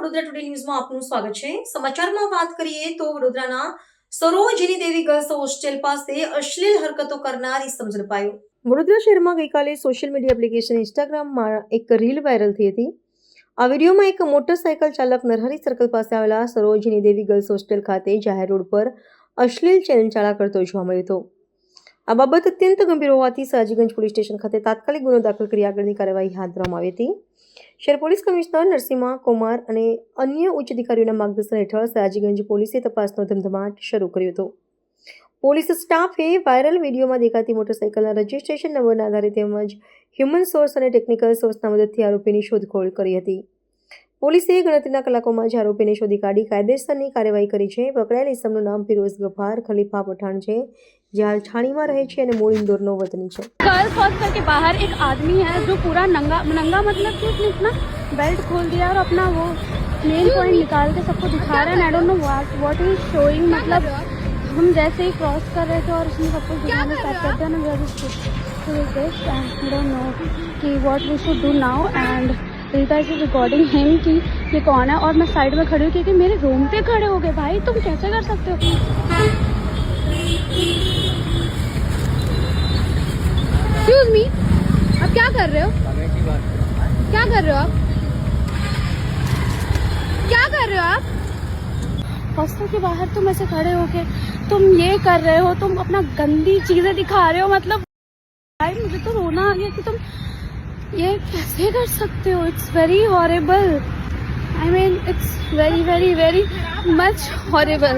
Vadodara today ન્યૂઝમાં આપનું સ્વાગત છે। સમાચારમાં વાત કરીએ તો વડોદરાના સરોજિની દેવી ગર્લ્સ હોસ્ટેલ પાસે અશ્લીલ હરકતો કરનાર ઇસમ ઝડપાયો। વડોદરા શહેરમાં ગઈકાલે સોશિયલ મીડિયા એપ્લિકેશન ઇન્સ્ટાગ્રામમાં એક રીલ વાયરલ થઈ હતી। આ વિડીયોમાં એક મોટરસાયકલ ચાલક નરહરી સર્કલ પાસે આવેલા સરોજિની દેવી ગર્લ્સ હોસ્ટેલ ખાતે જાહેર રોડ પર અશ્લીલ ચલનચાળા કરતો જોવા મળ્યો હતો। આ બાબત અત્યંત ગંભીર હોવાથી સયાજીગંજ પોલીસ સ્ટેશન ખાતે તાત્કાલિક ગુનો દાખલ કરી આગળની કાર્યવાહી હાથ ધરવામાં આવી હતી। શહેર પોલીસ કમિશનર નરસિંહા કુમાર અને અન્ય ઉચ્ચ અધિકારીઓના માર્ગદર્શન હેઠળ સયાજીગંજ પોલીસે તપાસનો ધમધમાટ શરૂ કર્યો હતો। પોલીસ સ્ટાફે વાયરલ વિડીયોમાં દેખાતી મોટરસાયકલના રજિસ્ટ્રેશન નંબરના આધારે તેમજ હ્યુમન સોર્સ અને ટેકનિકલ સોર્સના મદદથી આરોપીની શોધખોળ કરી હતી। પોલીસે ગણતરીના કલાકોમાં જ આરોપીને શોધી કાઢી કાયદેસરની કાર્યવાહી કરી છે। પકડાયેલ ઇસમનું નામ ફિરોઝ ગફાર ખલીફા પઠાણ છે, જે હાલ છાણીમાં રહે છે અને મૂળ इंदौरનો वतनी है। गर्ल्स हॉस्टल के बाहर एक आदमी है जो पूरा नंगा मतलब कि उसने अपना बेल्ट खोल दिया और अपना वो मेन पॉइंट निकाल के सबको दिखा रहा है। आई don't know what he showing. मतलब हम जैसे ही क्रॉस कर रहे थे और उसने सबको दिखाना स्टार्ट कर दिया ना, we are just I don't know कि what we should do now. And Rita is recording him कि ये कौन है, और मैं साइड में खड़ी हूँ क्योंकि मेरे रोंगटे खड़े हो गए। भाई तुम कैसे कर सकते हो? एक्सक्यूज मी, आप क्या कर रहे हो? क्या कर रहे हो आप? क्या कर रहे हो आप? हॉस्टल के बाहर तुम ऐसे खड़े हो के तुम ये कर रहे हो, तुम अपना गंदी चीजें दिखा रहे हो। मतलब भाई मुझे तो रोना आ गया कि तुम ये कैसे कर सकते हो। It's very horrible. I mean it's very very very much horrible.